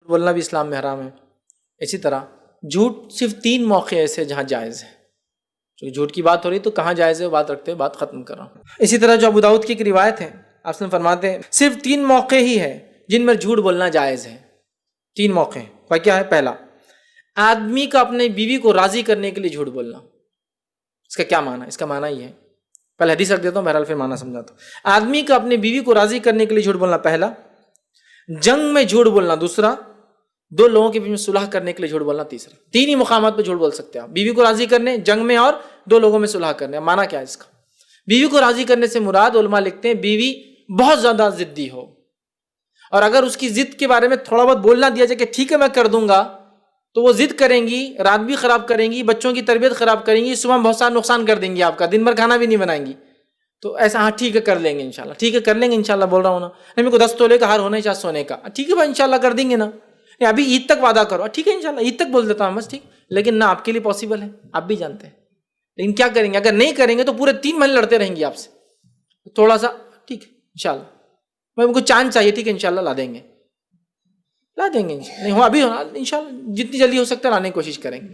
بولنا بھی اسلام میں حرام ہے۔ اسی طرح جھوٹ صرف 3 موقع ایسے جہاں جائز ہے، جو جھوٹ کی بات ہو رہی تو کہاں جائز ہے بات رکھتے ہوئے بات ختم کر رہا ہوں۔ اسی طرح جو ابو داؤد کی ایک روایت ہے، آپ سے فرماتے ہیں صرف 3 موقع ہی ہے جن میں جھوٹ بولنا جائز ہے۔ 3 موقع ہیں، وہ کیا ہے؟ پہلا، آدمی کا اپنے بیوی کو راضی کرنے کے لیے جھوٹ بولنا۔ اس کا کیا معنی ہے؟ اس کا معنی یہ ہے، پہلے حدیث رکھ دیتا ہوں، بہرحال پھر معنی سمجھاتا ہوں۔ آدمی کا اپنے بیوی کو راضی کرنے کے لیے جھوٹ بولنا پہلا، جنگ میں جھوٹ بولنا دوسرا، 2 لوگوں کے بیچ میں صلح کرنے کے لیے جھوٹ بولنا تیسرا۔ 3 ہی مقامات پہ جھوٹ بول سکتے ہیں آپ، بیوی کو راضی کرنے، جنگ میں، اور 2 لوگوں میں صلح کرنے۔ معنی کیا ہے اس کا؟ بیوی کو راضی کرنے سے مراد علماء لکھتے ہیں بیوی بہت زیادہ ضدی ہو، اور اگر اس کی ضد کے بارے میں تھوڑا بہت بولنا دیا جائے کہ ٹھیک ہے میں کر دوں گا، تو وہ ضد کریں گی، رات بھی خراب کریں گی، بچوں کی تربیت خراب کریں گی، صبح بہت سارا نقصان کر دیں گی آپ کا، دن بھر کھانا بھی نہیں بنائیں گی۔ تو ایسا ہاں ٹھیک ہے کر لیں گے انشاءاللہ، ٹھیک ہے کر لیں گے انشاءاللہ، بول رہا ہوں نا، نہیں میرے کو 10 تولے کا ہار ہونا ہی چاہیے سونے کا، ٹھیک ہے بھائی انشاءاللہ کر دیں گے نا، نہیں ابھی عید تک وعدہ کرو، ٹھیک ہے انشاءاللہ عید تک بول دیتا ہوں بس، ٹھیک، لیکن نہ آپ کے لیے پاسبل ہے، آپ بھی جانتے ہیں، لیکن کیا کریں گے؟ اگر نہیں کریں گے تو پورے 3 مہینے لڑتے رہیں گے آپ سے، تھوڑا سا ٹھیک ہے انشاءاللہ، میں ان کو چاند چاہیے، ٹھیک ہے انشاءاللہ لا دیں گے، لا دیں گے نہیں ہو ابھی انشاءاللہ جتنی جلدی ہو سکتا ہے لانے کی کوشش کریں گے،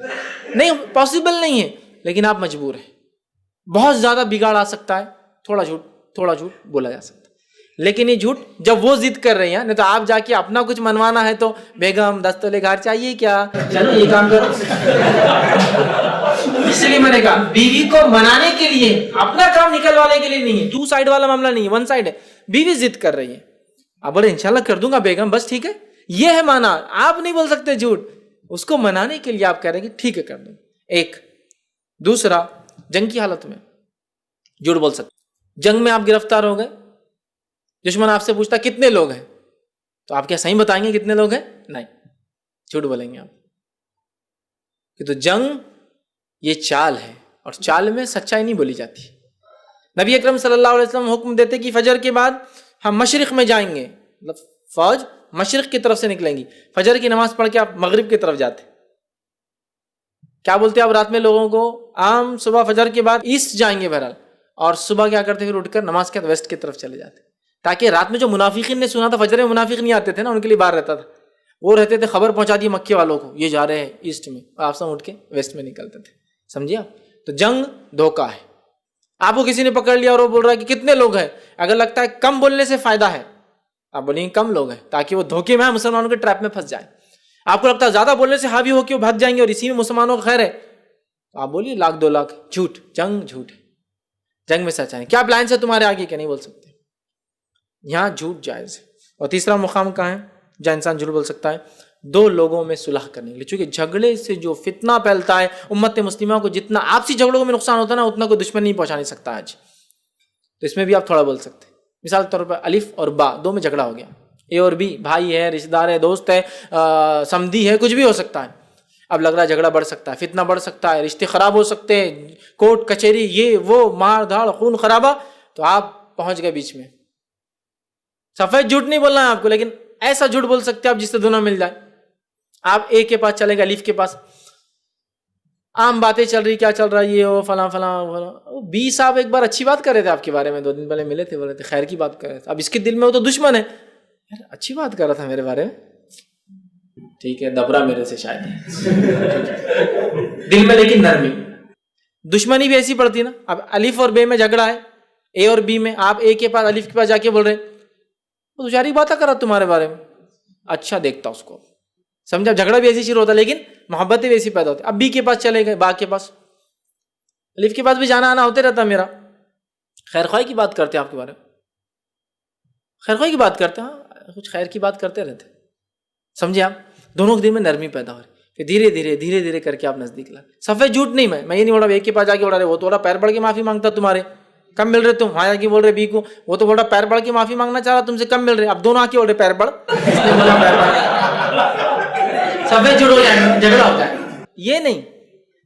نہیں پاسبل نہیں ہے لیکن آپ مجبور ہیں، بہت زیادہ بگاڑ آ سکتا ہے، تھوڑا جھوٹ بولا جا سکتا ہے، لیکن یہ جھوٹ جب وہ ضد کر رہی ہیں، نہیں تو آپ جا کے اپنا کچھ منوانا ہے تو بیگم 10 تولے گھر چاہیے کیا، چلو یہ کام کرو، اس لیے میں نے کہا بیوی کو منانے کے لیے، اپنا کام نکلوانے کے لیے نہیں ہے، 2 سائیڈ والا معاملہ نہیں ہے، 1 سائیڈ ہے، بیوی ضد کر رہی ہے، آپ بولے انشاءاللہ کر دوں گا بیگم بس ٹھیک ہے، یہ ہے معنی، آپ نہیں بول سکتے جھوٹ، اس کو منانے کے لیے آپ کہہ رہے ہیں کہ ٹھیک ہے کر دوں، ایک۔ دوسرا، جنگ کی حالت میں جھوٹ بول سکتے، جنگ میں آپ گرفتار ہو گئے، دشمن آپ سے پوچھتا کتنے لوگ ہیں، تو آپ کیا صحیح بتائیں گے کتنے لوگ ہیں؟ نہیں، جھوٹ بولیں گے آپ، کہ تو جنگ یہ چال ہے، اور چال میں سچائی نہیں بولی جاتی۔ نبی اکرم صلی اللہ علیہ وسلم حکم دیتے کہ فجر کے بعد ہم مشرق میں جائیں گے، مطلب فوج مشرق کی طرف سے نکلیں گی، فجر کی نماز پڑھ کے آپ مغرب کی طرف جاتے، کیا بولتے آپ رات میں لوگوں کو؟ عام صبح فجر کے بعد ایسٹ جائیں گے بہرحال، اور صبح کیا کرتے پھر اٹھ کر نماز کے ویسٹ کی طرف چلے جاتے، تاکہ رات میں جو منافقین نے سنا تھا، فجر میں منافق نہیں آتے تھے نا، ان کے لیے باہر رہتا تھا، وہ رہتے تھے خبر پہنچا دی مکے والوں کو یہ جا رہے ہیں ایسٹ میں، آپ سب اٹھ کے ویسٹ میں نکلتے تھے، سمجھے آپ؟ تو جنگ دھوکہ ہے، آپ کو کسی نے پکڑ لیا اور وہ بول رہا ہے کہ کتنے لوگ ہیں، اگر لگتا ہے کم بولنے سے فائدہ ہے آپ بولیں گے کم لوگ ہیں، تاکہ وہ دھوکے میں مسلمانوں کے ٹریپ میں پھنس جائیں۔ آپ کو لگتا ہے زیادہ بولنے سے حاوی ہو کے وہ بھاگ جائیں گے اور اسی میں مسلمانوں کا خیر ہے، تو آپ بولیے 1,00,000 2,00,000 جھوٹ، جنگ جھوٹ ہے، جنگ میں سچ ہے، کیا پلان ہے تمہارے آگے کیا نہیں بول سکتے، یہاں جھوٹ جائز ہے۔ اور تیسرا مقام کہاں ہے جہاں انسان جھوٹ بول سکتا ہے؟ 2 لوگوں میں صلح کرنے کے لیے، چونکہ جھگڑے سے جو فتنہ پھیلتا ہے، امت مسلمہ کو جتنا آپسی جھگڑوں میں نقصان ہوتا ہے نا، اتنا کوئی دشمن نہیں پہنچا نہیں سکتا آج، تو اس میں بھی آپ تھوڑا بول سکتے ہیں۔ مثال کے طور پر الف اور با 2 میں جھگڑا ہو گیا، اے اور بی، بھائی ہے، رشتہ دار ہے، دوست ہے، سمدھی ہے، کچھ بھی ہو سکتا ہے، اب لگ رہا ہے جھگڑا بڑھ سکتا ہے، فتنہ بڑھ سکتا ہے، رشتے خراب ہو سکتے ہیں، کورٹ کچہری یہ وہ مار دھاڑ خون خرابہ، تو آپ پہنچ گئے بیچ میں۔ سفید جھوٹ نہیں بولنا ہے آپ کو، لیکن ایسا جھوٹ بول سکتے ہیں آپ جس سے دونوں مل جائے۔ آپ اے کے پاس چلے گئے، الف کے پاس، عام باتیں چل رہی، کیا چل رہا ہے یہ وہ فلاں فلاں، بی صاحب ایک بار اچھی بات کر رہے تھے آپ کے بارے میں، 2 دن پہلے ملے تھے، بول رہے تھے خیر کی بات کر رہے تھے، اب اس کے دل میں وہ تو دشمن ہے، یار اچھی بات کر رہا تھا میرے بارے میں، ٹھیک ہے دبرا میرے سے شاید دل میں، لیکن نرمی، دشمنی بھی ایسی پڑتی نا۔ اب الف اور بے میں جھگڑا ہے، اے اور بی میں، آپ اے کے پاس الف کے پاس جا کے بول رہے وہ بیچاری باتیں کر رہا تمہارے بارے میں، اچھا دیکھتا اس کو، سمجھا؟ جھگڑا بھی ایسی شروع ہوتا ہے، لیکن محبتیں بھی ایسی پیدا ہوتی۔ اب بی کے پاس چلے گئے، با کے پاس، الف کے پاس بھی جانا آنا ہوتے رہتا میرا، خیر خواہی کی بات کرتے آپ کے بارے میں، خیر خواہی کی بات کرتے، ہاں کچھ خیر کی بات کرتے رہتے، سمجھے آپ؟ دونوں کے دل میں نرمی پیدا ہو رہی، پھر دھیرے دھیرے کر کے آپ نزدیک لائے۔ سفید جھوٹ نہیں، میں یہ نہیں بول رہا ایک کے پاس جا کے بول رہے وہ تو بڑا پیر پڑ کے معافی مانگتا تمہارے، کم مل رہے تم، وہاں جا کے بول رہے بی کو وہ تو بڑا پیر پڑ کے معافی مانگنا چاہ رہا تم سے کم مل رہے، اب دونوں آ کے بول رہے پیر پڑ، سفید جھوٹ ہو جائے، جھگڑا ہو جائے، یہ نہیں،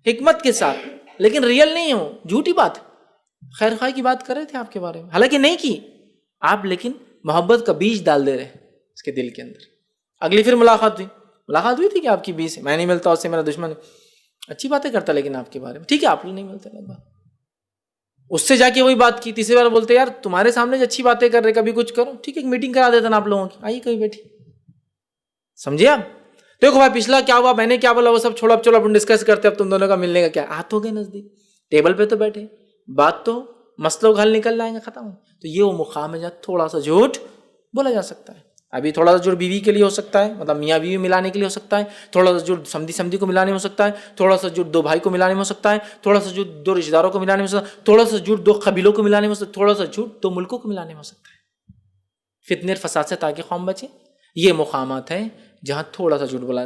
حکمت کے ساتھ، لیکن ریئل نہیں ہو، جھوٹی بات، خیر خواہی کی بات کر رہے تھے آپ کے بارے میں، حالانکہ نہیں کی آپ، لیکن محبت کا بیج ڈال دے رہے اس کے دل کے اندر۔ اگلی پھر ملاقات ہوئی تھی کہ آپ کی بی سے، میں نہیں ملتا اس سے، میرا دشمن ہے، اچھی باتیں کرتا لیکن آپ کے بارے میں، ٹھیک ہے آپ نہیں ملتے، اس سے جا کے وہی بات کی، تیسری بار بولتے یار تمہارے سامنے جو اچھی باتیں کر رہے کبھی کچھ کرو، ٹھیک ہے ایک میٹنگ کرا دیتا نا آپ لوگوں کی، آئیے کبھی بیٹھی، سمجھے آپ؟ دیکھو بھائی پچھلا کیا ہوا، میں نے کیا بولا، وہ سب چھوڑو، اب چلو اپن ڈسکس کرتے، اب تم دونوں کا ملنے کا کیا، ہاتھ ہو گئے نزدیک، ٹیبل پہ تو بیٹھے، بات تو مسئلہ حل نکل جائیں گے، ختم. تو یہ وہ مقام ہے جہاں تھوڑا سا جھوٹ بولا جا سکتا ہے. ابھی تھوڑا سا جھوٹ بیوی کے لیے ہو سکتا ہے، مطلب میاں بیوی ملانے کے لیے ہو سکتا ہے، تھوڑا سا جھوٹ سمدھی کو ملانے میں ہو سکتا ہے، تھوڑا سا جھوٹ دو بھائی کو ملانے میں ہو سکتا ہے، تھوڑا سا جھوٹ دو رشتہ داروں کو ملانے میں ہو سکتا ہے، تھوڑا سا جھوٹ دو قبیلوں کو ملانے میں ہو سکتا ہے، تھوڑا سا جھوٹ دو ملکوں کو ملانے میں ہو سکتا ہے، فتنہ فساد سے تاکہ قوم بچے. یہ مقامات ہیں جہاں تھوڑا سا جھوٹ بولا